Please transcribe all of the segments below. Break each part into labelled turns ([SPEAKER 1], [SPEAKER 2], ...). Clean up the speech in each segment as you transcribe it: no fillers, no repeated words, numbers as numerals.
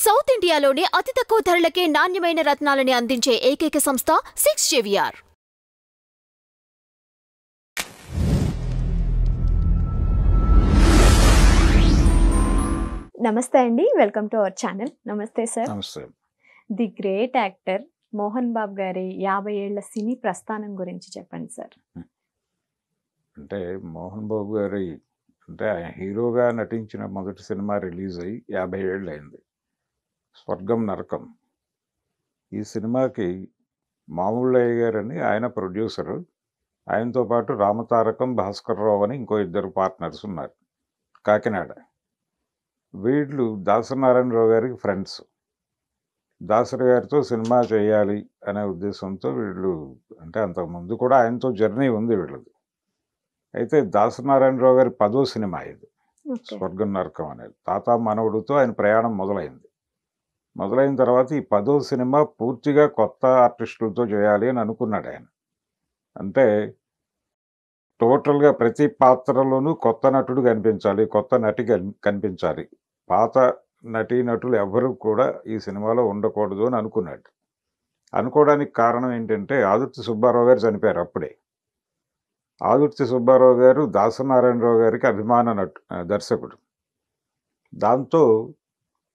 [SPEAKER 1] South ఇండియాలోనే అతి తక్కువ ధరలకే నాణ్యమైన రత్నాలని అందించే ఏకైక సంస్థ 6JVR.
[SPEAKER 2] నమస్తే అండి, వెల్కమ్ టు అవర్ ఛానల్. నమస్తే సార్.
[SPEAKER 3] నమస్తే.
[SPEAKER 2] The great actor Mohan Babu గారి 50 ఏళ్ల సినీ ప్రస్థానం గురించి చెప్పండి సార్.
[SPEAKER 3] అంటే మోహన్ బాబు గారి అంటే ఆయన హీరోగా నటించిన మొదటి సినిమా రిలీజ్ అయ్యి 50 ఏళ్ళు అయింది. స్వర్గం నరకం. ఈ సినిమాకి మామూళ్ళయ్య గారని ఆయన ప్రొడ్యూసరు. ఆయనతో పాటు రామతారకం, భాస్కర్రావు అని ఇంకో ఇద్దరు పార్ట్నర్స్ ఉన్నారు కాకినాడ. వీళ్ళు దాసనారాయణరావు గారికి ఫ్రెండ్స్. దాసరి గారితో సినిమా చేయాలి అనే ఉద్దేశంతో వీళ్ళు అంటే అంతకుముందు కూడా ఆయనతో జర్నీ ఉంది వీళ్ళది. అయితే దాసనారాయణరావు గారి 10వ సినిమా ఇది స్వర్గం నరకం అనేది. తాత మనవడుతో ఆయన ప్రయాణం మొదలైంది. మొదలైన తర్వాత ఈ 10వ సినిమా పూర్తిగా కొత్త ఆర్టిస్టులతో చేయాలి అని అనుకున్నాడు ఆయన. అంటే టోటల్గా ప్రతి పాత్రలోనూ కొత్త నటుడు కనిపించాలి, కొత్త నటి కనిపించాలి. పాత నటీనటులు ఎవరు కూడా ఈ సినిమాలో ఉండకూడదు అని అనుకున్నాడు. అనుకోవడానికి కారణం ఏంటంటే ఆదుర్తి సుబ్బారావు గారు చనిపోయారు అప్పుడే. ఆదుర్తి సుబ్బారావు గారు దాసనారాయణరావు గారికి అభిమాన దర్శకుడు. దాంతో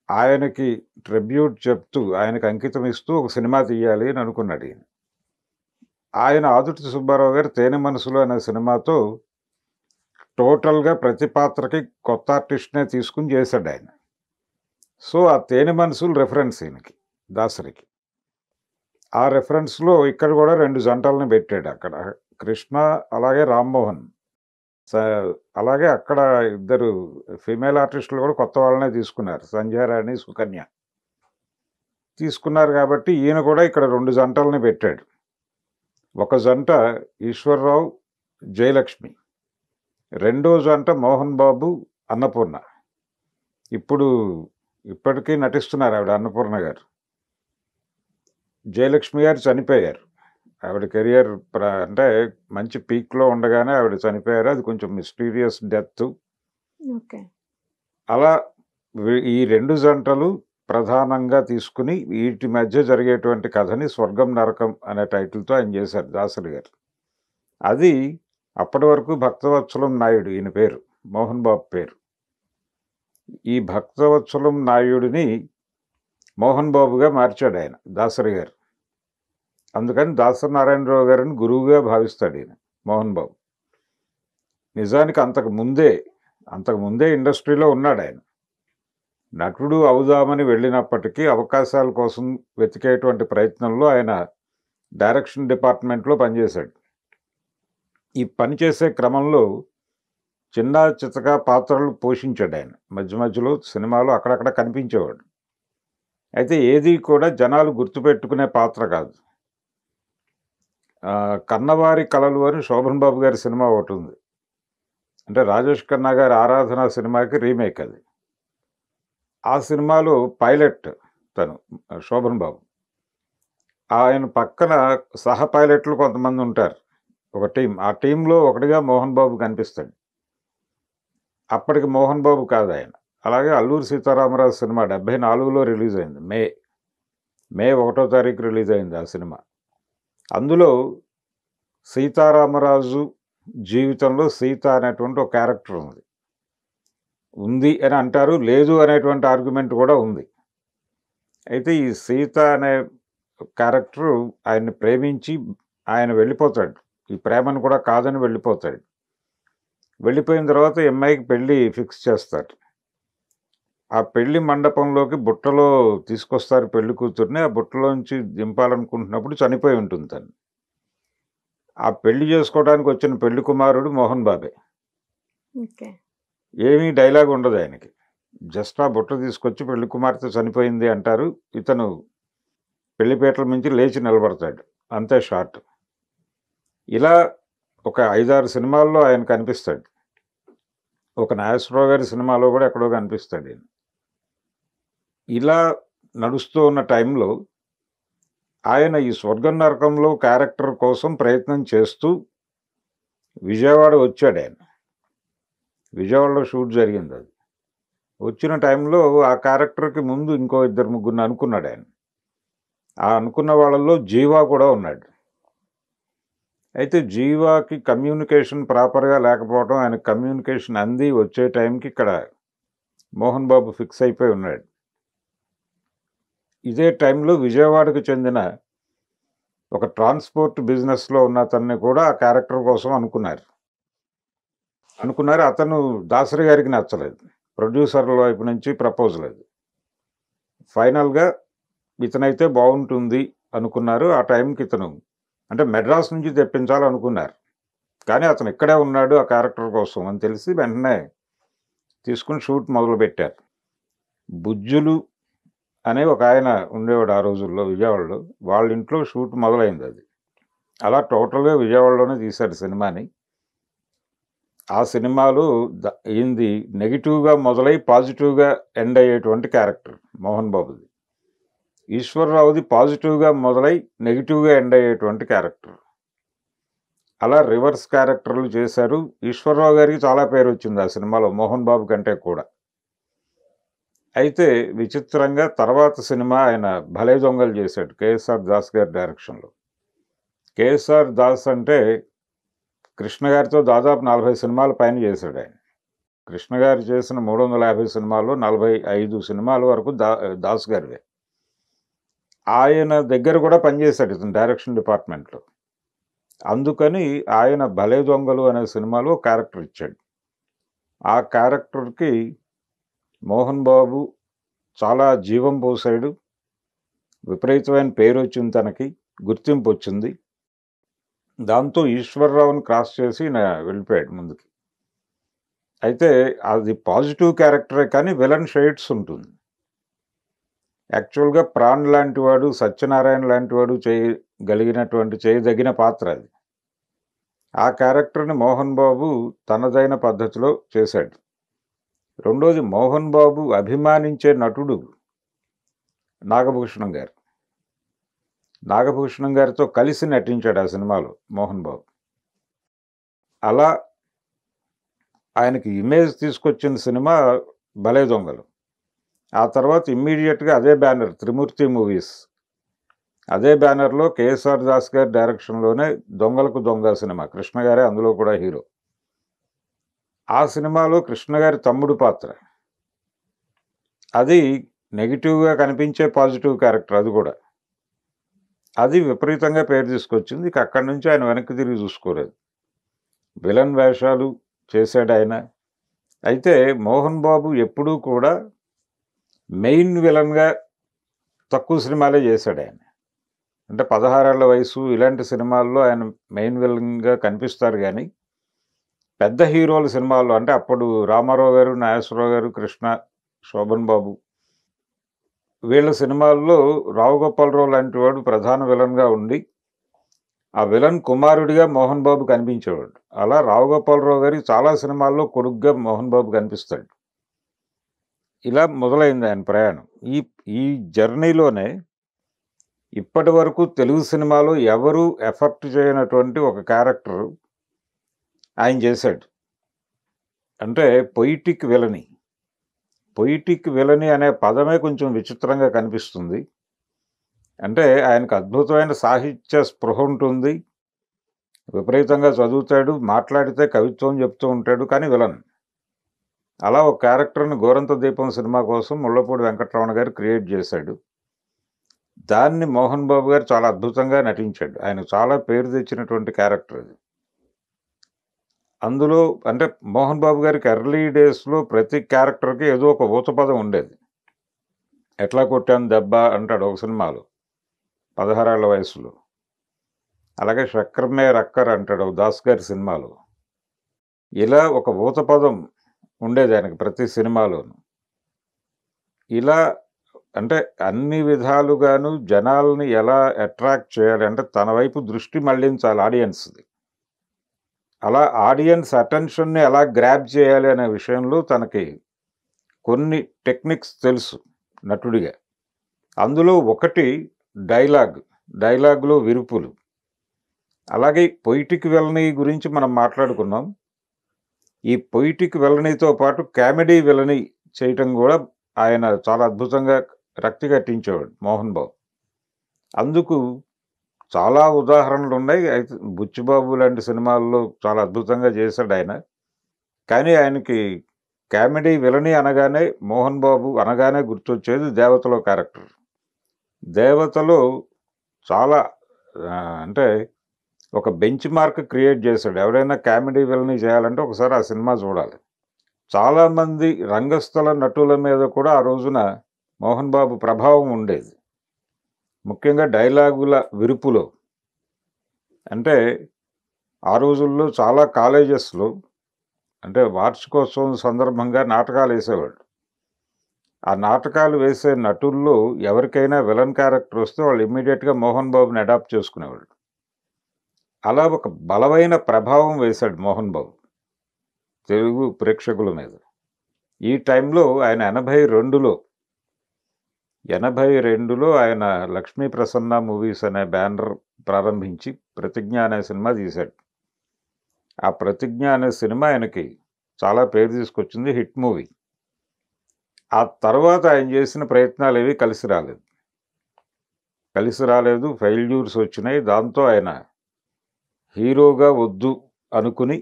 [SPEAKER 3] ఆయనకి ట్రిబ్యూట్ చెప్తూ ఆయనకు అంకితం ఇస్తూ ఒక సినిమా తీయాలి అని అనుకున్నాడు ఈయన. ఆయన ఆదుర్తి సుబ్బారావు గారు తేనె మనసులు అనే సినిమాతో టోటల్గా ప్రతి పాత్రకి కొత్త ఆర్టిస్ట్నే తీసుకుని చేశాడు ఆయన. సో ఆ తేనె మనసులు రెఫరెన్స్ ఈయనకి, దాసరికి. ఆ రెఫరెన్స్లో ఇక్కడ కూడా 2 జంటలను పెట్టాడు. అక్కడ కృష్ణ అలాగే రామ్మోహన్. అలాగే అక్కడ ఇద్దరు ఫీమేల్ ఆర్టిస్టులు కూడా కొత్త వాళ్ళనే తీసుకున్నారు, సంధ్యారాణి, సుకన్య తీసుకున్నారు. కాబట్టి ఈయన కూడా ఇక్కడ 2 జంటలని పెట్టాడు. ఒక జంట ఈశ్వర్రావు, జయలక్ష్మి. రెండో జంట మోహన్ బాబు, అన్నపూర్ణ. ఇప్పటికీ నటిస్తున్నారు ఆవిడ, అన్నపూర్ణ గారు. జయలక్ష్మి గారు చనిపోయారు. ఆవిడ కెరియర్ అంటే మంచి పీక్లో ఉండగానే ఆవిడ చనిపోయారు. అది కొంచెం మిస్టీరియస్ డెత్. అలా ఈ 2 జంటలు ప్రధానంగా తీసుకుని వీటి మధ్య జరిగేటువంటి కథని స్వర్గం నరకం అనే టైటిల్తో ఆయన చేశారు దాసరి గారు. అది అప్పటి వరకు భక్తవత్సలం నాయుడు ఈయన పేరు, మోహన్ బాబు పేరు. ఈ భక్తవత్సలం నాయుడిని మోహన్ బాబుగా మార్చాడు ఆయన, దాసరి గారు. అందుకని దాసనారాయణరావు గారిని గురువుగా భావిస్తాడు ఈయన మోహన్ బాబు. నిజానికి అంతకుముందే ఇండస్ట్రీలో ఉన్నాడు ఆయన. నటుడు అవుదామని వెళ్ళినప్పటికీ అవకాశాల కోసం వెతికేటువంటి ప్రయత్నంలో ఆయన డైరెక్షన్ డిపార్ట్మెంట్లో పనిచేశాడు. ఈ పనిచేసే క్రమంలో చిన్న చితక పాత్రలు పోషించాడు ఆయన. మధ్య మధ్యలో సినిమాలో అక్కడక్కడ కనిపించేవాడు. అయితే ఏది కూడా జనాలు గుర్తుపెట్టుకునే పాత్ర కాదు. కన్నవారి కళలు అని శోభన్ బాబు గారి సినిమా ఒకటి ఉంది. అంటే రాజేష్ ఖన్నా గారి ఆరాధన సినిమాకి రీమేక్ అది. ఆ సినిమాలో పైలట్ తను శోభన్ బాబు. ఆయన పక్కన సహ పైలట్లు కొంతమంది ఉంటారు, ఒక టీం. ఆ టీంలో ఒకటిగా మోహన్ బాబు కనిపిస్తాడు. అప్పటికి మోహన్ బాబు కాదు ఆయన. అలాగే అల్లూరి సీతారామరాజు సినిమా 74లో రిలీజ్ అయింది. మే 1వ తారీఖు రిలీజ్ అయింది ఆ సినిమా. అందులో సీతారామరాజు జీవితంలో సీత అనేటువంటి ఒక క్యారెక్టర్ ఉంది అని అంటారు, లేదు అనేటువంటి ఆర్గ్యుమెంట్ కూడా ఉంది. అయితే ఈ సీత అనే క్యారెక్టరు ఆయన్ని ప్రేమించి ఆయన వెళ్ళిపోతాడు. ఈ ప్రేమను కూడా కాదని వెళ్ళిపోతాడు. వెళ్ళిపోయిన తర్వాత అమ్మాయికి పెళ్ళి ఫిక్స్ చేస్తారు. ఆ పెళ్లి మండపంలోకి బుట్టలో తీసుకొస్తారు పెళ్లి కూతుర్ని. ఆ బుట్టలోంచి దింపాలనుకుంటున్నప్పుడు చనిపోయి ఉంటుంది తను. ఆ పెళ్లి చేసుకోవడానికి వచ్చిన పెళ్లి కుమారుడు మోహన్ బాబే. ఏమీ డైలాగ్ ఉండదు ఆయనకి. జస్ట్ ఆ బుట్ట తీసుకొచ్చి పెళ్లి కుమార్తె చనిపోయింది అంటారు. ఇతను పెళ్లిపేటల నుంచి లేచి నిలబడతాడు, అంతే షార్ట్. ఇలా ఒక 5-6 సినిమాల్లో ఆయన కనిపిస్తాడు. ఒక నాగేశ్వరరావు గారి సినిమాలో కూడా ఎక్కడో కనిపిస్తాడు ఆయన. ఇలా నడుస్తూ ఉన్న టైంలో ఆయన ఈ స్వర్గం నరకంలో క్యారెక్టర్ కోసం ప్రయత్నం చేస్తూ విజయవాడ వచ్చాడు ఆయన. విజయవాడలో షూట్ జరిగింది అది. వచ్చిన టైంలో ఆ క్యారెక్టర్‌కి ముందు ఇంకో ఇద్దరు ముగ్గురిని అనుకున్నాడు ఆయన. ఆ అనుకున్న వాళ్ళలో జీవా కూడా ఉన్నాడు. అయితే జీవాకి కమ్యూనికేషన్ ప్రాపర్‌గా లేకపోవడం, ఆయనకి కమ్యూనికేషన్ అంది వచ్చే టైంకి ఇక్కడ మోహన్ బాబు ఫిక్స్ అయిపోయి ఉన్నాడు. ఇదే టైంలో విజయవాడకు చెందిన ఒక ట్రాన్స్‌పోర్ట్ బిజినెస్‌లో ఉన్న అతన్ని కూడా ఆ క్యారెక్టర్ కోసం అనుకున్నారు. అతను దాసరి గారికి నచ్చలేదు. ప్రొడ్యూసర్ల వైపు నుంచి ప్రపోజల్ అది. ఫైనల్‌గా ఇతనైతే బావుంటుంది అనుకున్నారు. ఆ టైంకి ఇతను అంటే మెడ్రాస్ నుంచి తెప్పించాలనుకున్నారు. కానీ అతను ఇక్కడే ఉన్నాడు ఆ క్యారెక్టర్ కోసం అని తెలిసి వెంటనే తీసుకొని షూట్ మొదలుపెట్టారు. బుజ్జులు అనే ఒక ఆయన ఉండేవాడు ఆ రోజుల్లో విజయవాడలో. వాళ్ళ ఇంట్లో షూట్ మొదలైంది అది. అలా టోటల్‌గా విజయవాడలోనే తీశారు సినిమాని. ఆ సినిమాలో ఈయనది నెగెటివ్‌గా మొదలై పాజిటివ్‌గా ఎండ్ అయ్యేటువంటి క్యారెక్టర్ మోహన్ బాబుది. ఈశ్వరరావుది పాజిటివ్‌గా మొదలై నెగెటివ్‌గా ఎండ్ అయ్యేటువంటి క్యారెక్టర్. అలా రివర్స్ క్యారెక్టర్లు చేశారు. ఈశ్వరరావు గారికి చాలా పేరొచ్చింది ఆ సినిమాలో మోహన్ బాబు కంటే కూడా. అయితే విచిత్రంగా తర్వాత సినిమా ఆయన 'భలే దొంగలు' చేశాడు కేఎస్ఆర్ దాస్ గారి డైరెక్షన్‌లో. కేఎస్ఆర్ దాస్ అంటే కృష్ణ గారితో దాదాపు 40 సినిమాల పైన చేశాడు ఆయన. కృష్ణ గారు చేసిన 350 సినిమాల్లో 45 సినిమాల వరకు దాస్ గారివే. ఆయన దగ్గర కూడా పనిచేశాడు ఇతను డైరెక్షన్ డిపార్ట్మెంట్‌లో. అందుకని ఆయన 'భలే దొంగలు' అనే సినిమాలో క్యారెక్టర్ ఇచ్చాడు. ఆ క్యారెక్టర్‌కి మోహన్ బాబు చాలా జీవం పోసాడు. విపరీతమైన పేరొచ్చింది తనకి. గుర్తింపు వచ్చింది. దాంతో ఈశ్వరరావుని క్రాస్ చేసి ఈయన వెళ్ళిపోయాడు ముందుకి. అయితే అది పాజిటివ్ క్యారెక్టరే కానీ విలన్ షేడ్స్ ఉంటుంది. యాక్చువల్‌గా ప్రాణ్ లాంటివాడు, సత్యనారాయణ లాంటివాడు చేయదగిన పాత్ర అది. ఆ క్యారెక్టర్‌ని మోహన్ బాబు తనదైన పద్ధతిలో చేశాడు. రెండోది మోహన్ బాబు అభిమానించే నటుడు నాగభూషణం గారు. నాగభూషణం గారితో కలిసి నటించాడు ఆ సినిమాలో మోహన్ బాబు. అలా ఆయనకి ఇమేజ్ తీసుకొచ్చిన సినిమా 'భలే దొంగలు'. ఆ తర్వాత ఇమ్మీడియట్‌గా అదే బ్యానర్ 'త్రిమూర్తి మూవీస్'. అదే బ్యానర్‌లో కేఎస్ఆర్ దాస్ గారి డైరెక్షన్‌లోనే 'దొంగలకు దొంగ' సినిమా. కృష్ణ గారే అందులో కూడా హీరో. ఆ సినిమాలో కృష్ణ గారి తమ్ముడు పాత్ర. అది నెగెటివ్‌గా కనిపించే పాజిటివ్ క్యారెక్టర్ అది కూడా. అది విపరీతంగా పేరు తీసుకొచ్చింది. ఇక అక్కడి నుంచి ఆయన వెనక్కి తిరిగి చూసుకోలేదు. విలన్ వేషాలు చేశాడాయన. అయితే మోహన్ బాబు ఎప్పుడూ కూడా మెయిన్ విలన్‌గా తక్కువ సినిమాలే చేశాడాయన. అంటే 16 ఏళ్ల వయసు ఇలాంటి సినిమాల్లో ఆయన మెయిన్ విలన్‌గా కనిపిస్తారు గానీ, పెద్ద హీరోల సినిమాల్లో అంటే అప్పుడు రామారావు గారు, నాగేశ్వరరావు గారు, కృష్ణ, శోభన్ బాబు వీళ్ళ సినిమాల్లో రావు గోపాలరావు లాంటి వాడు ప్రధాన విలన్‌గా ఉండి, ఆ విలన్ కుమారుడిగా మోహన్ బాబు కనిపించేవాడు. అలా రావు గోపాలరావు గారికి చాలా సినిమాల్లో కొడుకుగా మోహన్ బాబు కనిపిస్తాడు. ఇలా మొదలైంది ఆయన ప్రయాణం. ఈ జర్నీలోనే ఇప్పటి వరకు తెలుగు సినిమాలో ఎవరు ఎఫర్ట్ చేయనటువంటి ఒక క్యారెక్టర్ ఆయన చేశాడు. అంటే పొయిటిక్ విలని. పొయిటిక్ విలని అనే పదమే కొంచెం విచిత్రంగా కనిపిస్తుంది. అంటే ఆయనకు అద్భుతమైన సాహిత్య స్పృహ ఉంటుంది. విపరీతంగా చదువుతాడు. మాట్లాడితే కవిత్వం చెప్తూ ఉంటాడు. కానీ విలన్. అలా ఒక క్యారెక్టర్‌ని 'గోరంత దీపం' సినిమా కోసం ముళ్ళపూడి వెంకటరమణ గారు క్రియేట్ చేశాడు. దాన్ని మోహన్ బాబు గారు చాలా అద్భుతంగా నటించాడు. ఆయనకు చాలా పేరు తెచ్చినటువంటి క్యారెక్టర్ అది. అందులో అంటే మోహన్ బాబు గారికి ఎర్లీ డేస్‌లో ప్రతి క్యారెక్టర్‌కి ఏదో ఒక ఊతపదం ఉండేది. 'ఎట్లా కొట్టాను దెబ్బ' అంటాడు ఒక సినిమాలో 16 ఏళ్ల వయసులో. అలాగే 'చక్రమే రక్కర్' అంటాడు దాస్ గారి సినిమాలో. ఇలా ఒక ఊతపదం ఉండేది ఆయనకి ప్రతి సినిమాలోను. ఇలా అంటే అన్ని విధాలుగాను జనాల్ని ఎలా అట్రాక్ట్ చేయాలి అంటే తన వైపు దృష్టి మళ్లించాలి ఆడియన్స్‌ది. అలా ఆడియన్స్ అటెన్షన్‌ని ఎలా గ్రాబ్ చేయాలి అనే విషయంలో తనకి కొన్ని టెక్నిక్స్ తెలుసు నటుడిగా. అందులో ఒకటి డైలాగ్‌లో విరుపులు. అలాగే పొయిటిక్ విలనీ గురించి మనం మాట్లాడుకున్నాం. ఈ పొయిటిక్ విలనీతో పాటు కామెడీ విలనీ చేయటం కూడా ఆయన చాలా అద్భుతంగా రక్తి కట్టించేవాడు మోహన్ బాబు. అందుకు చాలా ఉదాహరణలు ఉన్నాయి. అయితే బుచ్చిబాబు లాంటి సినిమాల్లో చాలా అద్భుతంగా చేశాడు ఆయన. కానీ ఆయనకి కామెడీ విలని అనగానే మోహన్ బాబు అనగానే గుర్తొచ్చేది దేవతలో క్యారెక్టర్. దేవతలో చాలా అంటే ఒక బెంచ్ మార్క్ క్రియేట్ చేశాడు. ఎవరైనా కామెడీ విలని చేయాలంటే ఒకసారి ఆ సినిమా చూడాలి. చాలామంది రంగస్థల నటుల మీద కూడా ఆ రోజున మోహన్ బాబు ప్రభావం ఉండేది. ముఖ్యంగా డైలాగుల విరుపులో. అంటే ఆ రోజుల్లో చాలా కాలేజెస్లో అంటే వార్షికోత్సవం సందర్భంగా నాటకాలు వేసేవాడు. ఆ నాటకాలు వేసే నటుల్లో ఎవరికైనా విలన్ క్యారెక్టర్ వస్తే వాళ్ళు ఇమ్మీడియట్గా మోహన్ బాబుని అడాప్ట్ చేసుకునేవాళ్ళు. అలా ఒక బలమైన ప్రభావం వేశాడు మోహన్ బాబు తెలుగు ప్రేక్షకుల మీద. ఈ టైంలో ఆయన 82లో ఆయన లక్ష్మీ ప్రసన్న మూవీస్ అనే బ్యానర్ ప్రారంభించి ప్రతిజ్ఞ అనే సినిమా తీశాడు. ఆ ప్రతిజ్ఞ అనే సినిమా ఆయనకి చాలా పేరు తీసుకొచ్చింది, హిట్ మూవీ. ఆ తర్వాత ఆయన చేసిన ప్రయత్నాలు ఏవి కలిసి రాలేదు, ఫెయిల్యూర్స్ వచ్చినాయి. దాంతో ఆయన హీరోగా వద్దు అనుకుని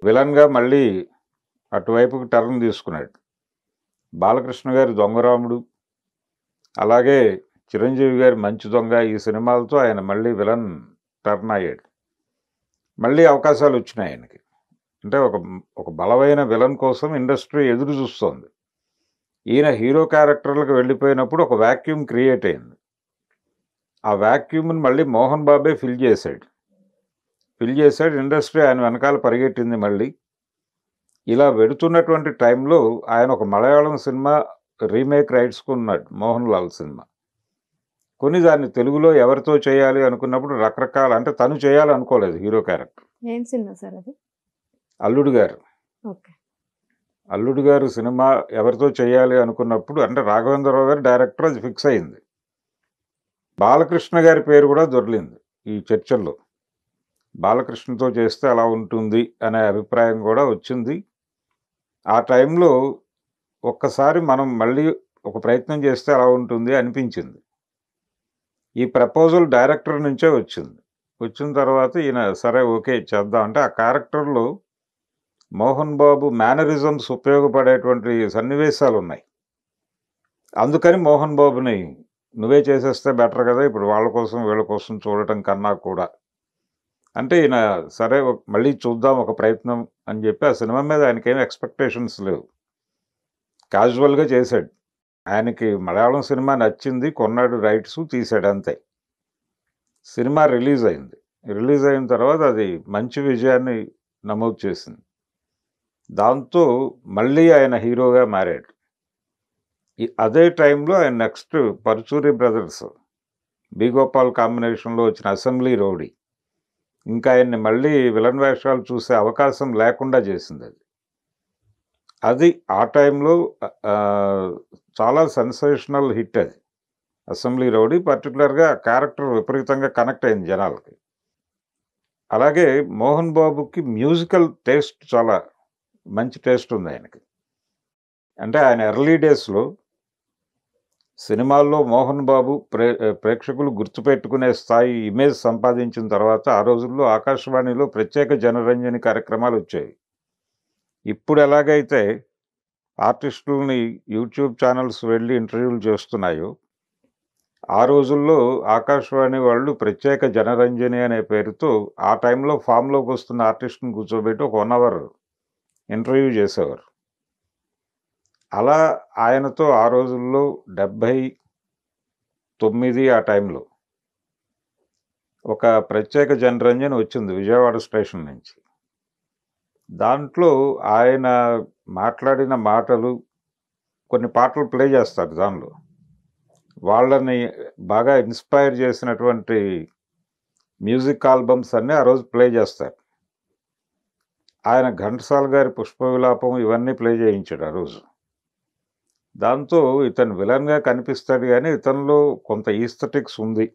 [SPEAKER 3] విలన్గా మళ్ళీ అటువైపుకి టర్న్ తీసుకున్నాడు. బాలకృష్ణ గారి దొంగరాముడు, అలాగే చిరంజీవి గారి మంచి దొంగ, ఈ సినిమాలతో ఆయన మళ్ళీ విలన్ టర్న్ అయ్యాడు. మళ్ళీ అవకాశాలు వచ్చినాయి ఆయనకి. అంటే ఒక బలమైన విలన్ కోసం ఇండస్ట్రీ ఎదురు చూస్తోంది. ఈయన హీరో క్యారెక్టర్లకు వెళ్ళిపోయినప్పుడు ఒక వ్యాక్యూమ్ క్రియేట్ అయింది. ఆ వ్యాక్యూమ్ని మళ్ళీ మోహన్ బాబే ఫిల్ చేశాడు. ఇండస్ట్రీ ఆయన వెనకాల పరిగెట్టింది మళ్ళీ. ఇలా వెడుతున్నటువంటి టైంలో ఆయన ఒక మలయాళం సినిమా రీమేక్ రైట్స్ కొన్నాడు, మోహన్ లాల్ సినిమా. కొని దాన్ని తెలుగులో ఎవరితో చేయాలి అనుకున్నప్పుడు రకరకాల, అంటే తను చేయాలనుకోలేదు హీరో క్యారెక్టర్.
[SPEAKER 2] ఏం సినిమా సార్ అది?
[SPEAKER 3] అల్లుడు గారు.
[SPEAKER 2] ఓకే.
[SPEAKER 3] అల్లుడు గారు సినిమా ఎవరితో చేయాలి అనుకున్నప్పుడు అంటే రాఘవేంద్రరావు గారు డైరెక్టర్, అది ఫిక్స్ అయింది. బాలకృష్ణ గారి పేరు కూడా దొరికింది ఈ చర్చల్లో. బాలకృష్ణతో చేస్తే అలా ఉంటుంది అనే అభిప్రాయం కూడా వచ్చింది. ఆ టైంలో ఒక్కసారి మనం మళ్ళీ ఒక ప్రయత్నం చేస్తే అలా ఉంటుంది అనిపించింది. ఈ ప్రపోజల్ డైరెక్టర్ నుంచే వచ్చిన తర్వాత ఈయన సరే ఓకే చేద్దాం అంటే ఆ క్యారెక్టర్లో మోహన్ బాబు మేనరిజమ్స్ ఉపయోగపడేటువంటి సన్నివేశాలు ఉన్నాయి. అందుకని మోహన్ బాబుని నువ్వే చేసేస్తే బెటర్ కదా, ఇప్పుడు వాళ్ళ కోసం వీళ్ళ కోసం చూడటం కన్నా కూడా అంటే ఈయన సరే మళ్ళీ చూద్దాం ఒక ప్రయత్నం అని చెప్పి ఆ సినిమా మీద ఆయనకేం ఎక్స్పెక్టేషన్స్ లేవు, క్యాజువల్గా చేశాడు. ఆయనకి మలయాళం సినిమా నచ్చింది, కొన్నాడు రైట్స్, తీశాడు అంతే. సినిమా రిలీజ్ అయిన తర్వాత అది మంచి విజయాన్ని నమోదు చేసింది. దాంతో మళ్ళీ ఆయన హీరోగా మారాడు. అదే టైంలో ఆయన next Paruchuri brothers, B Gopal కాంబినేషన్లో వచ్చిన అసెంబ్లీ రౌడీ ఇంకా ఆయన్ని మళ్ళీ విలన్ వేషాలు చూసే అవకాశం లేకుండా చేసింది. అది ఆ టైంలో చాలా సెన్సేషనల్ హిట్ అది అసెంబ్లీ రౌడీ. పర్టికులర్గా క్యారెక్టర్ విపరీతంగా కనెక్ట్ అయింది జనాలకి. అలాగే మోహన్ బాబుకి మ్యూజికల్ టేస్ట్ చాలా మంచి టేస్ట్ ఉంది ఆయనకి. అంటే ఆయన ఎర్లీ డేస్లో సినిమాల్లో మోహన్ బాబు ప్రేక్షకులు గుర్తుపెట్టుకునే స్థాయి ఇమేజ్ సంపాదించిన తర్వాత ఆ రోజుల్లో ఆకాశవాణిలో ప్రత్యేక జనరంజని కార్యక్రమాలు వచ్చాయి. ఇప్పుడు ఎలాగైతే ఆర్టిస్టులని యూట్యూబ్ ఛానల్స్ వెళ్ళి ఇంటర్వ్యూలు చేస్తున్నాయో ఆ రోజుల్లో ఆకాశవాణి వాళ్ళు ప్రత్యేక జనరంజని అనే పేరుతో ఆ టైంలో ఫామ్లోకి వస్తున్న ఆర్టిస్ట్ని కూర్చోబెట్టి ఒక 1 hour ఇంటర్వ్యూ చేసేవారు. అలా ఆయనతో ఆ రోజుల్లో 79 ఆ టైంలో ఒక ప్రత్యేక జనరంజని వచ్చింది విజయవాడ స్టేషన్ నుంచి. దాంట్లో ఆయన మాట్లాడిన మాటలు, కొన్ని పాటలు ప్లే చేస్తారు దానిలో. వాళ్ళని బాగా ఇన్స్పైర్ చేసినటువంటి మ్యూజిక్ ఆల్బమ్స్ అన్నీ ఆ రోజు ప్లే చేస్తారు. ఆయన ఘంటసాల గారి పుష్ప విలాపం ఇవన్నీ ప్లే చేయించాడు ఆ రోజు. దాంతో ఇతను విలన్గా కనిపిస్తాడు కానీ ఇతనిలో కొంత ఈస్థెటిక్స్ ఉంది,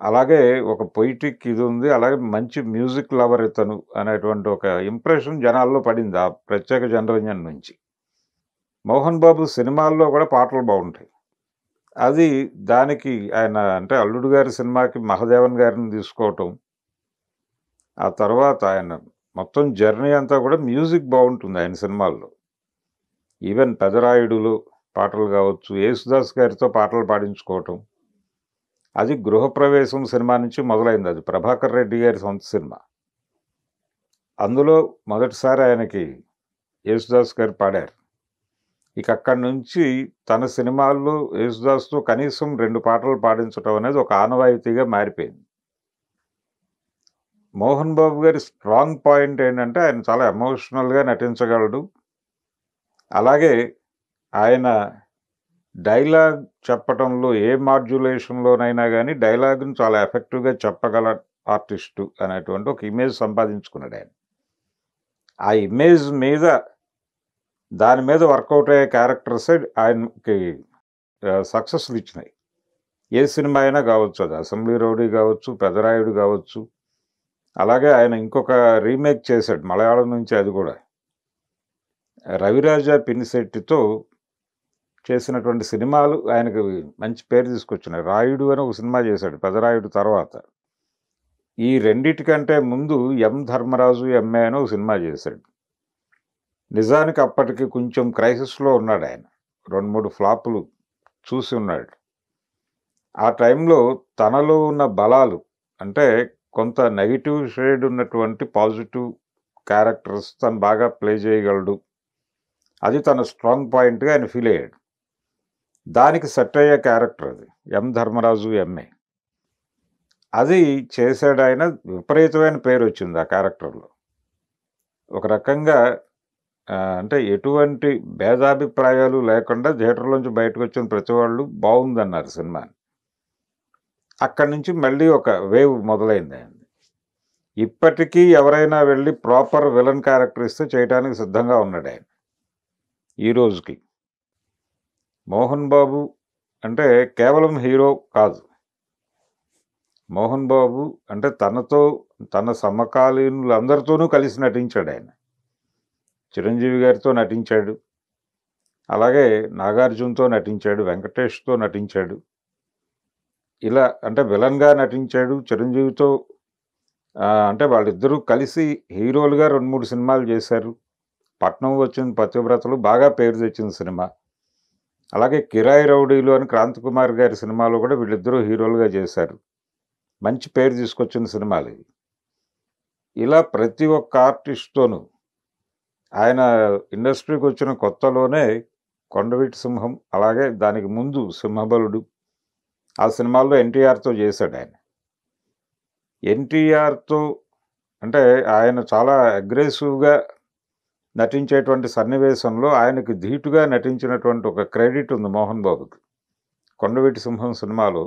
[SPEAKER 3] అలాగే ఒక పొయిటిక్ ఇది ఉంది, అలాగే మంచి మ్యూజిక్ లవర్ ఇతను అనేటువంటి ఒక ఇంప్రెషన్ జనాల్లో పడింది ఆ ప్రత్యేక జనరంజన్ నుంచి. మోహన్ బాబు సినిమాల్లో కూడా పాటలు బాగుంటాయి. అది దానికి ఆయన అంటే అల్లుడు గారి సినిమాకి మహాదేవన్ గారిని తీసుకోవటం, ఆ తర్వాత ఆయన మొత్తం జర్నీ అంతా కూడా మ్యూజిక్ బాగుంటుంది ఆయన సినిమాల్లో. ఈవెన్ పెదరాయుడులో పాటలు కావచ్చు, యేసుదాస్ గారితో పాటలు పాడించుకోవటం, అది గృహప్రవేశం సినిమా నుంచి మొదలైంది. అది ప్రభాకర్ రెడ్డి గారి సొంత సినిమా. అందులో మొదటిసారి ఆయనకి యేసుదాస్ గారు పాడారు. ఇక అక్కడి నుంచి తన సినిమాల్లో యేసుదాస్తో కనీసం 2 పాటలు పాడించడం అనేది ఒక ఆనవాయితీగా మారిపోయింది. మోహన్ బాబు గారి స్ట్రాంగ్ పాయింట్ ఏంటంటే ఆయన చాలా ఎమోషనల్గా నటించగలడు. అలాగే ఆయన డైలాగ్ చెప్పటంలో ఏ మాడ్యులేషన్లోనైనా కానీ డైలాగ్ను చాలా ఎఫెక్టివ్గా చెప్పగల ఆర్టిస్టు అనేటువంటి ఒక ఇమేజ్ సంపాదించుకున్నాడు ఆయన. ఆ ఇమేజ్ మీద దాని మీద వర్కౌట్ అయ్యే క్యారెక్టర్సే ఆయనకి సక్సెస్లు ఇచ్చినాయి. ఏ సినిమా అయినా కావచ్చు, అది అసెంబ్లీ రౌడీ కావచ్చు, పెదరాయుడు కావచ్చు. అలాగే ఆయన ఇంకొక రీమేక్ చేశాడు మలయాళం నుంచి, అది కూడా రవిరాజ పినిశెట్టితో చేసినటువంటి సినిమాలు ఆయనకు మంచి పేరు తీసుకొచ్చినాయి. రాయుడు అని ఒక సినిమా చేశాడు పెదరాయుడు తర్వాత. ఈ రెండిటికంటే ముందు ఎం ధర్మరాజు ఎంఏ అని ఒక సినిమా చేశాడు. నిజానికి అప్పటికి కొంచెం క్రైసిస్లో ఉన్నాడు ఆయన. 2-3 ఫ్లాపులు చూసి ఉన్నాడు. ఆ టైంలో తనలో ఉన్న బలాలు అంటే కొంత నెగిటివ్ షేడ్ ఉన్నటువంటి పాజిటివ్ క్యారెక్టర్స్ తను బాగా ప్లే చేయగలడు. అది తన స్ట్రాంగ్ పాయింట్గా ఆయన ఫీల్ అయ్యాడు. దానికి సెట్ అయ్యే క్యారెక్టర్ అది ఎం ధర్మరాజు ఎంఏ. అది చేశాడు ఆయన. విపరీతమైన పేరు వచ్చింది ఆ క్యారెక్టర్లో. ఒక రకంగా అంటే ఎటువంటి భేదాభిప్రాయాలు లేకుండా థియేటర్లోంచి బయటకు వచ్చిన ప్రతి వాళ్ళు బాగుందన్నారు సినిమాని. అక్కడి నుంచి మళ్ళీ ఒక వేవ్ మొదలైంది ఆయన. ఇప్పటికీ ఎవరైనా వెళ్ళి ప్రాపర్ విలన్ క్యారెక్టర్ ఇస్తే చేయడానికి సిద్ధంగా ఉన్నాడు ఆయన ఈ రోజుకి. మోహన్ బాబు అంటే కేవలం హీరో కాదు. మోహన్ బాబు అంటే తనతో తన సమకాలీనులందరితోనూ కలిసి నటించాడు ఆయన. చిరంజీవి గారితో నటించాడు, అలాగే నాగార్జునతో నటించాడు, వెంకటేష్తో నటించాడు. ఇలా అంటే విలన్గా నటించాడు. చిరంజీవితో అంటే వాళ్ళిద్దరూ కలిసి హీరోలుగా 2-3 సినిమాలు చేశారు. పట్నం వచ్చిన పతివ్రతలు బాగా పేరు తెచ్చిన సినిమా. అలాగే కిరాయి రౌడీలు అని క్రాంతికుమార్ గారి సినిమాలో కూడా వీళ్ళిద్దరూ హీరోలుగా చేశారు. మంచి పేరు తీసుకొచ్చిన సినిమాలు ఇవి. ఇలా ప్రతి ఒక్క ఆర్టిస్ట్తోనూ ఆయన ఇండస్ట్రీకి వచ్చిన కొత్తలోనే కొండవీటి సింహం, అలాగే దానికి ముందు సింహబలుడు, ఆ సినిమాల్లో ఎన్టీఆర్తో చేశాడు ఆయన. ఎన్టీఆర్తో అంటే ఆయన చాలా అగ్రెసివ్గా నటించేటువంటి సన్నివేశంలో ఆయనకు ధీటుగా నటించినటువంటి ఒక క్రెడిట్ ఉంది మోహన్ బాబుకి. కొండవీటి సింహం సినిమాలో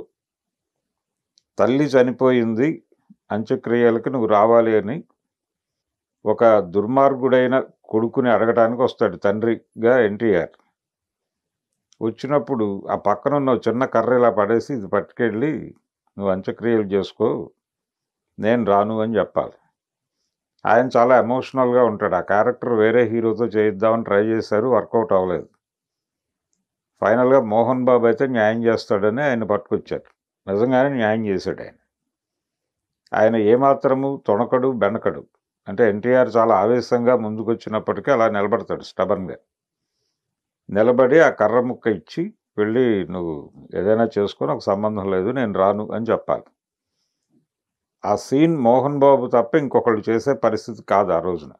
[SPEAKER 3] తల్లి చనిపోయింది, అంత్యక్రియలకు నువ్వు రావాలి అని ఒక దుర్మార్గుడైన కొడుకుని అడగటానికి వస్తాడు తండ్రిగా ఎన్టీఆర్. వచ్చినప్పుడు ఆ పక్కన ఉన్న చిన్న కర్ర ఇలా పడేసి ఇది పట్టుకెళ్ళి నువ్వు అంత్యక్రియలు చేసుకో, నేను రాను అని చెప్పాలి. ఆయన చాలా ఎమోషనల్గా ఉంటాడు. ఆ క్యారెక్టర్ వేరే హీరోతో చేయిద్దామని ట్రై చేశారు, వర్కౌట్ అవ్వలేదు. ఫైనల్గా మోహన్ బాబు అయితే న్యాయం చేస్తాడని ఆయన పట్టుకొచ్చారు. నిజంగానే న్యాయం చేశాడు ఆయన. ఆయన ఏమాత్రము తొణకడు బెనకడు. అంటే ఎన్టీఆర్ చాలా ఆవేశంగా ముందుకొచ్చినప్పటికీ అలా నిలబడతాడు స్టబన్గా. నిలబడి ఆ కర్ర ముక్క ఇచ్చి వెళ్ళి నువ్వు ఏదైనా చేసుకొని ఒక సంబంధం లేదు, నేను రాను అని చెప్పాలి. ఆ సీన్ మోహన్ బాబు తప్ప ఇంకొకళ్ళు చేసే పరిస్థితి కాదు ఆ రోజున.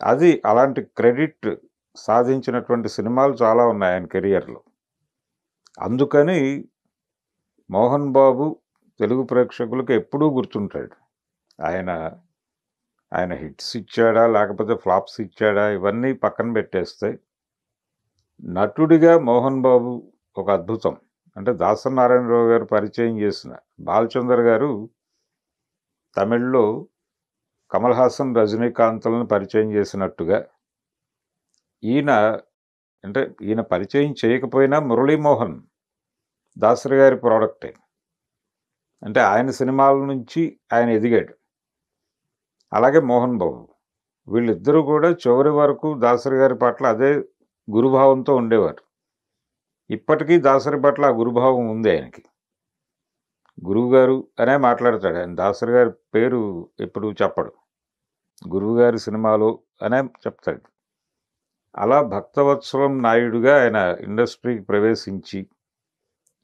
[SPEAKER 3] అది అలాంటి క్రెడిట్ సాధించినటువంటి సినిమాలు చాలా ఉన్నాయి ఆయన కెరియర్లో. అందుకని మోహన్ బాబు తెలుగు ప్రేక్షకులకు ఎప్పుడూ గుర్తుంటాడు. ఆయన హిట్స్ ఇచ్చాడా లేకపోతే ఫ్లాప్స్ ఇచ్చాడా ఇవన్నీ పక్కన పెట్టేస్తే నటుడిగా మోహన్ బాబు ఒక అద్భుతం. అంటే దాసనారాయణరావు గారు పరిచయం చేసిన బాలచందర్ గారు తమిళ్లో కమల్ హాసన్, రజనీకాంత్లను పరిచయం చేసినట్టుగా ఈయన పరిచయం చేయకపోయినా మురళీమోహన్ దాసరి గారి ప్రోడక్టే. అంటే ఆయన సినిమాల నుంచి ఆయన ఎదిగాడు. అలాగే మోహన్ బాబు, వీళ్ళిద్దరూ కూడా చివరి వరకు దాసరి గారి పట్ల అదే గురుభావంతో ఉండేవారు. ఇప్పటికీ దాసరి పట్ల ఆ గురుభావం ఉంది ఆయనకి. గురువుగారు అనే మాట్లాడతాడు ఆయన. దాసరి గారి పేరు ఎప్పుడు చెప్పడు. గురువుగారి సినిమాలో అనే చెప్తాడు. అలా భక్తవత్సలం నాయుడుగా ఆయన ఇండస్ట్రీకి ప్రవేశించి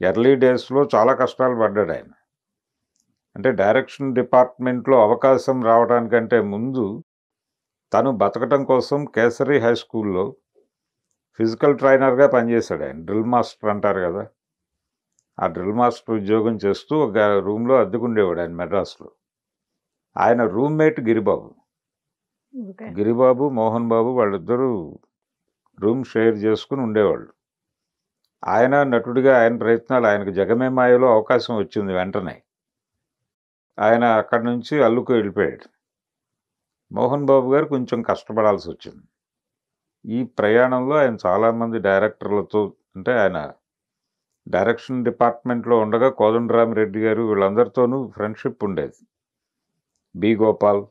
[SPEAKER 3] ఎర్లీ డేస్లో చాలా కష్టాలు పడ్డాడు ఆయన. అంటే డైరెక్షన్ డిపార్ట్మెంట్లో అవకాశం రావడానికంటే ముందు తను బతకటం కోసం కేసరి హై స్కూల్లో ఫిజికల్ ట్రైనర్గా పనిచేశాడు ఆయన. డ్రిల్ మాస్టర్ అంటారు కదా, ఆ డ్రిల్ మాస్టర్ ఉద్యోగం చేస్తూ ఒక రూమ్లో అద్దెకుండేవాడు ఆయన మెడ్రాస్లో. ఆయన రూమ్మేట్ గిరిబాబు.
[SPEAKER 2] ఓకే.
[SPEAKER 3] గిరిబాబు, మోహన్ బాబు వాళ్ళిద్దరూ రూమ్ షేర్ చేసుకుని ఉండేవాళ్ళు. ఆయన నటుడిగా ఆయన ప్రయత్నాలు, ఆయనకు జగమే మాయలో అవకాశం వచ్చింది వెంటనే. ఆయన అక్కడి నుంచి అల్లుకు వెళ్ళిపోయాడు. మోహన్ బాబు గారు కొంచెం కష్టపడాల్సి వచ్చింది. ఈ ప్రయాణంలో ఆయన చాలామంది డైరెక్టర్లతో, అంటే ఆయన డైరెక్షన్ డిపార్ట్మెంట్లో ఉండగా కోదండరామిరెడ్డి గారు వీళ్ళందరితోనూ ఫ్రెండ్షిప్ ఉండేది. బి గోపాల్,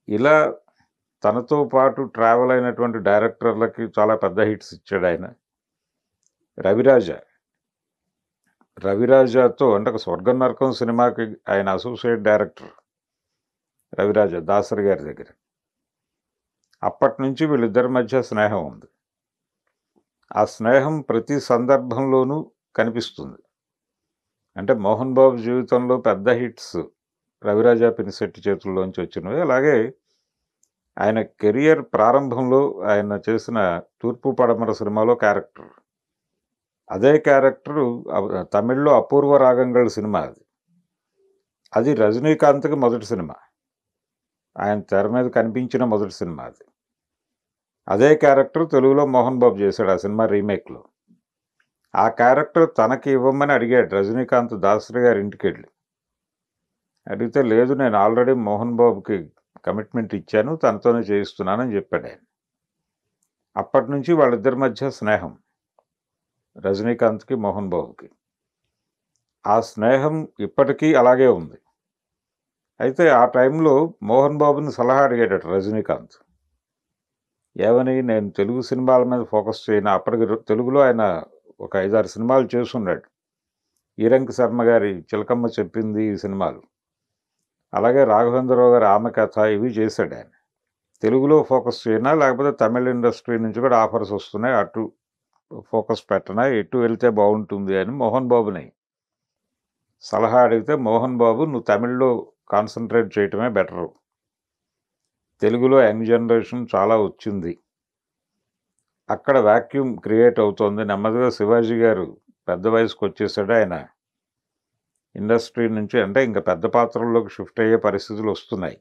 [SPEAKER 3] ఇలా తనతో పాటు ట్రావెల్ అయినటువంటి డైరెక్టర్లకి చాలా పెద్ద హిట్స్ ఇచ్చాడు ఆయన. రవిరాజాతో అంటే ఒక స్వర్గం నరకం సినిమాకి ఆయన అసోసియేట్ డైరెక్టర్ రవిరాజా, దాసరి గారి దగ్గర. అప్పటి నుంచి వీళ్ళిద్దరి మధ్య స్నేహం ఉంది. ఆ స్నేహం ప్రతి సందర్భంలోనూ కనిపిస్తుంది. అంటే మోహన్ బాబు జీవితంలో పెద్ద హిట్స్ రవిరాజా పినిశెట్టి చేతుల్లోంచి వచ్చినవి. అలాగే ఆయన కెరియర్ ప్రారంభంలో ఆయన చేసిన తూర్పు పడమర సినిమాలో క్యారెక్టర్, అదే క్యారెక్టరు తమిళ్లో అపూర్వ రాగంగల్ సినిమా. అది రజనీకాంత్కి మొదటి సినిమా, ఆయన తెర మీద కనిపించిన మొదటి సినిమా అది. అదే క్యారెక్టర్ తెలుగులో మోహన్ బాబు చేశాడు ఆ సినిమా రీమేక్లో. ఆ క్యారెక్టర్ తనకి ఇవ్వమని అడిగాడు రజనీకాంత్ దాసరి గారి ఇంటికి వెళ్ళి. అడిగితే లేదు, నేను ఆల్రెడీ మోహన్ బాబుకి కమిట్మెంట్ ఇచ్చాను, తనతోనే చేయిస్తున్నానని చెప్పాడు ఆయన. అప్పటి నుంచి వాళ్ళిద్దరి మధ్య స్నేహం, రజనీకాంత్కి మోహన్ బాబుకి. ఆ స్నేహం ఇప్పటికీ అలాగే ఉంది. అయితే ఆ టైంలో మోహన్ బాబుని సలహా అడిగాడట రజనీకాంత్. ఏమని, నేను తెలుగు సినిమాల మీద ఫోకస్ చేయను. అప్పటికి తెలుగులో ఆయన ఒక 5-6 సినిమాలు చేసున్నాడు. ఈరంకి శర్మ గారి చిలకమ్మ చెప్పింది ఈ సినిమాలు, అలాగే రాఘవేంద్రరావు గారి ఆమె కథ, ఇవి చేశాడు ఆయన. తెలుగులో ఫోకస్ చేయనా, లేకపోతే తమిళ ఇండస్ట్రీ నుంచి కూడా ఆఫర్స్ వస్తున్నాయి, అటు ఫోకస్ పెట్టనా, ఎటు వెళ్తే బాగుంటుంది అని మోహన్ బాబుని సలహా అడిగితే, మోహన్ బాబు నువ్వు తమిళ్లో కాన్సన్ట్రేట్ చేయటమే బెటరు, తెలుగులో యంగ్ జనరేషన్ చాలా వచ్చింది, అక్కడ వాక్యూమ్ క్రియేట్ అవుతోంది. నెమ్మదిగా శివాజీ గారు పెద్ద వయసుకు వచ్చేసాడు, ఆయన ఇండస్ట్రీ నుంచి అంటే ఇంకా పెద్ద పాత్రల్లోకి షిఫ్ట్ అయ్యే పరిస్థితులు వస్తున్నాయి,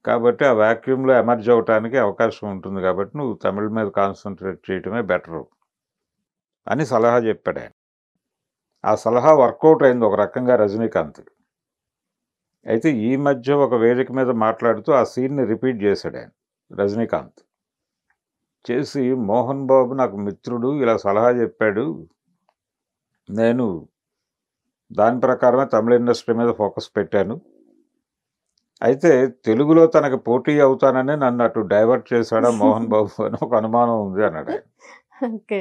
[SPEAKER 3] కాబట్టి ఆ వాక్యూమ్లో ఎమర్జ్ అవటానికి అవకాశం ఉంటుంది, కాబట్టి నువ్వు తమిళ మీద కాన్సన్ట్రేట్ చేయటమే బెటరు అని సలహా చెప్పాడు ఆయన. ఆ సలహా వర్కౌట్ అయింది ఒక రకంగా రజనీకాంత్కి. అయితే ఈ మధ్య ఒక వేదిక మీద మాట్లాడుతూ ఆ సీన్ని రిపీట్ చేశాడు ఆయన రజనీకాంత్. చేసి, మోహన్ బాబు నాకు మిత్రుడు, ఇలా సలహా చెప్పాడు, నేను దాని ప్రకారమే తమిళ ఇండస్ట్రీ మీద ఫోకస్ పెట్టాను, అయితే తెలుగులో తనకు పోటీ అవుతానని నన్ను అటు డైవర్ట్ చేశాడా మోహన్ బాబు అని ఒక అనుమానం ఉంది అన్నాడు ఆయన.
[SPEAKER 2] ఓకే.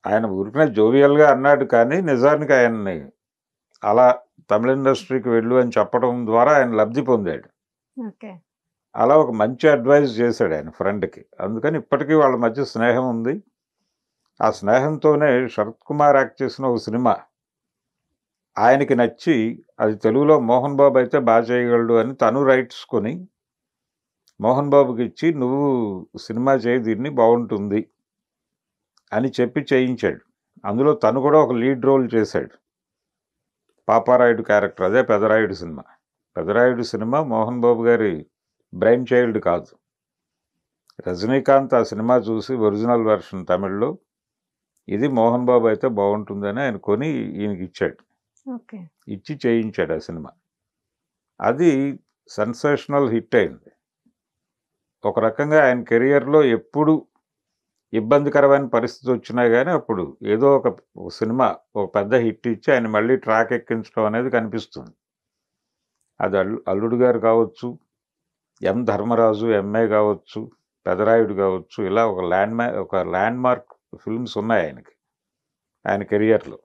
[SPEAKER 3] ఆయన ఊరికనే జోవియల్గా అన్నాడు, కానీ నిజానికి ఆయన్ని అలా తమిళ ఇండస్ట్రీకి వెళ్ళు అని చెప్పడం ద్వారా ఆయన లబ్ధి పొందాడు.
[SPEAKER 2] ఓకే.
[SPEAKER 3] అలా ఒక మంచి అడ్వైజ్ చేశాడు ఆయన ఫ్రెండ్కి. అందుకని ఇప్పటికీ వాళ్ళ మధ్య స్నేహం ఉంది. ఆ స్నేహంతోనే శరత్ కుమార్ యాక్ట్ చేసిన ఒక సినిమా ఆయనకి నచ్చి, అది తెలుగులో మోహన్ బాబు అయితే బాగా చేయగలడు అని తను రైట్స్ కొని మోహన్ బాబుకి ఇచ్చి, నువ్వు సినిమా చేయి, దీన్ని బాగుంటుంది అని చెప్పి చేయించాడు. అందులో తను కూడా ఒక లీడ్ రోల్ చేశాడు, పాపారాయుడు క్యారెక్టర్. అదే పెదరాయుడు సినిమా. పెదరాయుడు సినిమా మోహన్ బాబు గారి బ్రెయిన్ చైల్డ్ కాదు. రజనీకాంత్ ఆ సినిమా చూసి ఒరిజినల్ వెర్షన్ తమిళ్లో, ఇది మోహన్ బాబు అయితే బాగుంటుందని ఆయన కొని ఈయనకి ఇచ్చాడు.
[SPEAKER 2] ఓకే.
[SPEAKER 3] ఇచ్చి చేయించాడు ఆ సినిమా. అది సెన్సేషనల్ హిట్ అయింది. ఒక రకంగా ఆయన కెరియర్లో ఎప్పుడు ఇబ్బందికరమైన పరిస్థితి వచ్చినా కానీ అప్పుడు ఏదో ఒక సినిమా ఒక పెద్ద హిట్ ఇచ్చి ఆయన మళ్ళీ ట్రాక్ ఎక్కించడం అనేది కనిపిస్తుంది. అది అల్లుడు గారు కావచ్చు, ఎం ధర్మరాజు ఎంఏ కావచ్చు, పెదరాయుడు కావచ్చు, ఇలా ఒక ల్యాండ్ మార్క్ ఫిల్మ్స్ ఉన్నాయి ఆయనకి, ఆయన కెరియర్లో.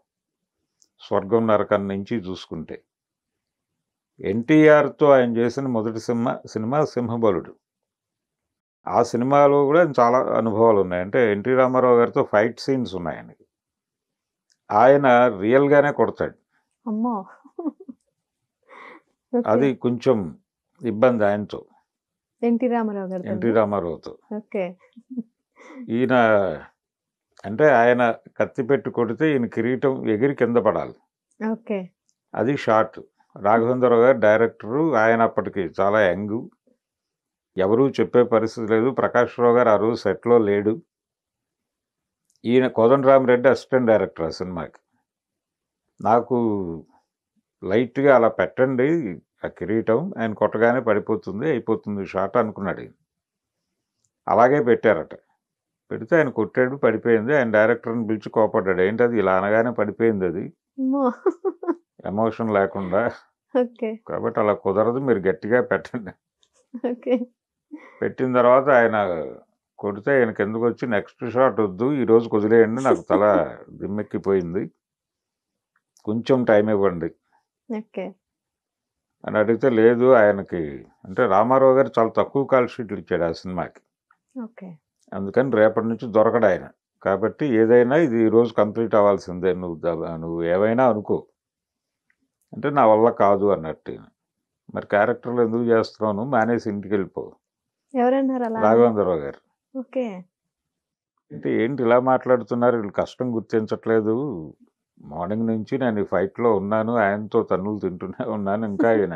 [SPEAKER 3] స్వర్గం నరకం నుంచి చూసుకుంటే ఎన్టీఆర్తో ఆయన చేసిన మొదటి సినిమా సింహబలుడు. ఆ సినిమాలో కూడా చాలా అనుభవాలు ఉన్నాయి. అంటే ఎన్టీ రామారావు గారితో ఫైట్ సీన్స్ ఉన్నాయి ఆయనకి. ఆయన రియల్గానే కొడతాడు.
[SPEAKER 2] అమ్మో.
[SPEAKER 3] అది కొంచెం ఇబ్బంది ఆయనతో,
[SPEAKER 2] ఎన్టీ రామారావు గారు.
[SPEAKER 3] ఎన్టీ రామారావుతో.
[SPEAKER 2] ఓకే.
[SPEAKER 3] ఈయన అంటే ఆయన కత్తి పెట్టి కొడితే ఈయన కిరీటం ఎగిరి కింద పడాలి.
[SPEAKER 2] ఓకే.
[SPEAKER 3] అది షార్ట్. రాఘవేంద్రరావు గారు డైరెక్టరు. ఆయన అప్పటికి చాలా యంగ్, ఎవరూ చెప్పే పరిస్థితి లేదు. ప్రకాష్ రావు గారు ఆ రోజు సెట్లో లేడు. ఈయన కోదండరామిరెడ్డి అసిస్టెంట్ డైరెక్టర్ ఆ సినిమాకి. నాకు లైట్గా అలా పెట్టండి ఆ కిరీటం, ఆయన కొట్టగానే పడిపోతుంది, అయిపోతుంది షాట్ అనుకున్నాడు ఈయన. అలాగే పెట్టారట. పెడితే ఆయన కొట్టాడు, పడిపోయింది. ఆయన డైరెక్టర్ని పిలిచి కోపడ్డాడు. ఏంటది ఇలా అనగానే పడిపోయింది, అది ఎమోషన్ లేకుండా.
[SPEAKER 2] ఓకే.
[SPEAKER 3] కాబట్టి అలా కుదరదు, మీరు గట్టిగా పెట్టండి.
[SPEAKER 2] ఓకే.
[SPEAKER 3] పెట్టిన తర్వాత ఆయన కొడితే ఆయనకి ఎందుకు వచ్చి నెక్స్ట్ షాట్ వద్దు, ఈరోజు కుదిలేయండి, నాకు తల దిమ్మెక్కిపోయింది, కొంచెం టైం ఇవ్వండి
[SPEAKER 2] ఓకే.
[SPEAKER 3] అని అడిగితే లేదు ఆయనకి. అంటే రామారావు గారు చాలా తక్కువ కాల్ షీట్లు ఇచ్చాడు ఆ సినిమాకి.
[SPEAKER 2] ఓకే.
[SPEAKER 3] అందుకని రేపటి నుంచి దొరకడు ఆయన. కాబట్టి ఏదైనా ఇది ఈరోజు కంప్లీట్ అవ్వాల్సిందే, నువ్వు ఏమైనా అనుకో అంటే నా వల్ల కాదు అన్నట్టు. మరి క్యారెక్టర్లు ఎందుకు చేస్తున్నాను, మానేసి ఇంటికి వెళ్ళిపో.
[SPEAKER 2] ఎవరన్నారు అలా?
[SPEAKER 3] రాఘవేంద్రరావు గారు.
[SPEAKER 2] ఓకే.
[SPEAKER 3] అంటే ఏంటి ఇలా మాట్లాడుతున్నారు, వీళ్ళు కష్టం గుర్తించట్లేదు, మార్నింగ్ నుంచి నేను ఈ ఫైట్లో ఉన్నాను, ఆయనతో తన్నులు తింటూనే ఉన్నాను, ఇంకా ఆయన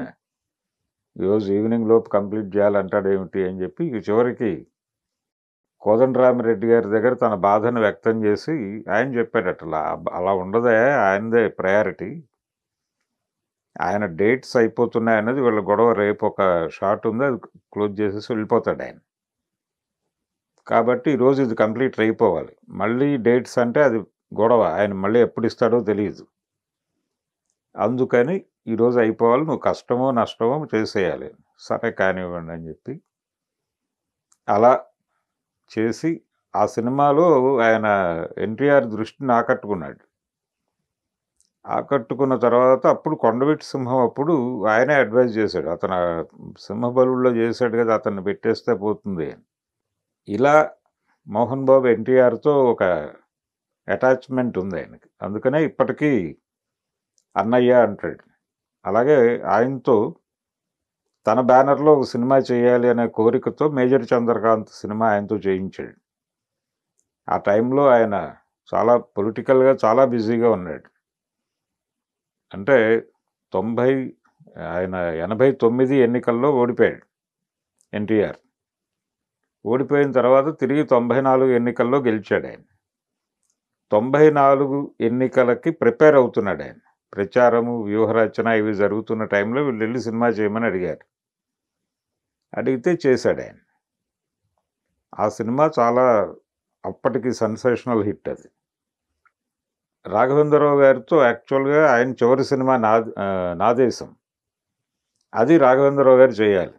[SPEAKER 3] ఈరోజు ఈవినింగ్ లోపు కంప్లీట్ చేయాలంటాడు ఏమిటి అని చెప్పి చివరికి కోదండరామిరెడ్డి గారి దగ్గర తన బాధను వ్యక్తం చేసి ఆయన చెప్పాడట, అలా ఉండదే, ఆయనదే ప్రయారిటీ, ఆయన డేట్స్ అయిపోతున్నాయి అన్నది వీళ్ళ గొడవ, రేపు ఒక షాట్ ఉంది అది క్లోజ్ చేసేసి వెళ్ళిపోతాడు ఆయన. కాబట్టి ఈరోజు ఇది కంప్లీట్ అయిపోవాలి, మళ్ళీ డేట్స్ అంటే అది గొడవ, ఆయన మళ్ళీ ఎప్పుడు ఇస్తాడో తెలియదు, అందుకని ఈరోజు అయిపోవాలి, నువ్వు కష్టమో నష్టమో చేసేయాలి. సరే కానివ్వండి అని చెప్పి అలా చేసి ఆ సినిమాలో ఆయన ఎన్టీఆర్ దృష్టిని ఆకట్టుకున్నాడు. ఆకట్టుకున్న తర్వాత అప్పుడు కొండవీటి సింహం అప్పుడు ఆయనే అడ్వైజ్ చేశాడు, అతను సింహబలుల్లో చేశాడు కదా, అతన్ని పెట్టేస్తే పోతుంది అని. ఇలా మోహన్ బాబు ఎన్టీఆర్తో ఒక అటాచ్మెంట్ ఉంది ఆయనకి, అందుకనే ఇప్పటికీ అన్నయ్య అంటాడు. అలాగే ఆయనతో తన బ్యానర్లో ఒక సినిమా చేయాలి అనే కోరికతో మేజర్ చంద్రకాంత్ సినిమా ఆయనతో చేయించాడు. ఆ టైంలో ఆయన చాలా పొలిటికల్గా చాలా బిజీగా ఉన్నాడు. అంటే 89 ఎన్నికల్లో ఓడిపోయాడు ఎన్టీఆర్. ఓడిపోయిన తర్వాత తిరిగి 94 ఎన్నికల్లో గెలిచాడు ఆయన. 94 ఎన్నికలకి ప్రిపేర్ అవుతున్నాడు ఆయన. ప్రచారము, వ్యూహరచన ఇవి జరుగుతున్న టైంలో వీళ్ళు వెళ్ళి సినిమా చేయమని అడిగారు. అడిగితే చేశాడు ఆయన. ఆ సినిమా చాలా అప్పటికి సెన్సేషనల్ హిట్ అది. రాఘవేంద్రరావు గారితో యాక్చువల్గా ఆయన చివరి సినిమా నా దేశం, అది రాఘవేంద్రరావు గారు చేయాలి.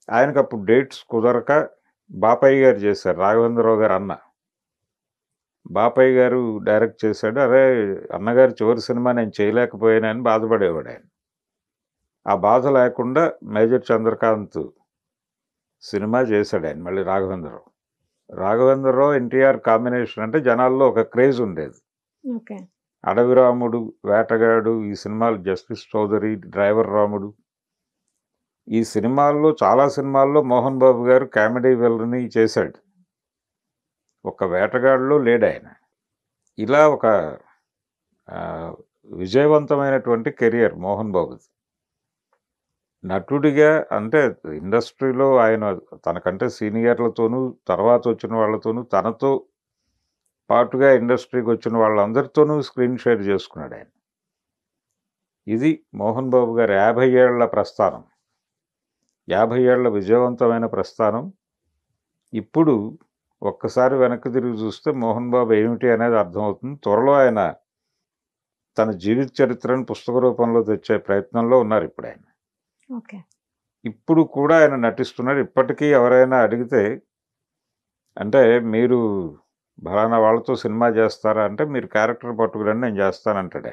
[SPEAKER 3] ఆయనకు అప్పుడు డేట్స్ కుదరక బాపయ్య గారు చేశారు, రాఘవేంద్రరావు గారు అన్న. బాపయ్య గారు డైరెక్ట్ చేశాడు. అరే అన్నగారు చివరి సినిమా నేను చేయలేకపోయానని బాధపడేవాడు ఆయన. ఆ బాధ లేకుండా మేజర్ చంద్రకాంత్ సినిమా చేశాడు ఆయన మళ్ళీ రాఘవేంద్రరావు ఎన్టీఆర్ కాంబినేషన్ అంటే జనాల్లో ఒక క్రేజ్ ఉండేది. అడవి రాముడు, వేటగాడు, ఈ సినిమాలు, జస్టిస్ చౌదరి, డ్రైవర్ రాముడు, ఈ సినిమాల్లో చాలా సినిమాల్లో మోహన్ బాబు గారు కామెడీ విలన్ని చేశాడు. ఒక వేటగాడులో లేడు ఆయన. ఇలా ఒక విజయవంతమైనటువంటి కెరియర్ మోహన్ బాబుది. నటుడిగా అంటే ఇండస్ట్రీలో ఆయన తనకంటే సీనియర్లతోనూ, తర్వాత వచ్చిన వాళ్ళతోనూ, తనతో పాటుగా ఇండస్ట్రీకి వచ్చిన వాళ్ళందరితోనూ స్క్రీన్ షేర్ చేసుకున్నాడు ఆయన. ఇది మోహన్ బాబు గారి 50 ఏళ్ల ప్రస్థానం, 50 ఏళ్ల విజయవంతమైన ప్రస్థానం. ఇప్పుడు ఒక్కసారి వెనక్కి తిరిగి చూస్తే మోహన్ బాబు ఏమిటి అనేది అర్థమవుతుంది. త్వరలో ఆయన తన జీవిత చరిత్రను పుస్తక రూపంలో తెచ్చే ప్రయత్నంలో ఉన్నారు ఇప్పుడు ఆయన.
[SPEAKER 2] ఓకే.
[SPEAKER 3] ఇప్పుడు కూడా ఆయన నటిస్తున్నారు. ఇప్పటికీ ఎవరైనా అడిగితే అంటే మీరు ఫలానా వాళ్ళతో సినిమా చేస్తారా అంటే మీరు క్యారెక్టర్ పట్టుకురండి నేను చేస్తానంటాడు ఆయన.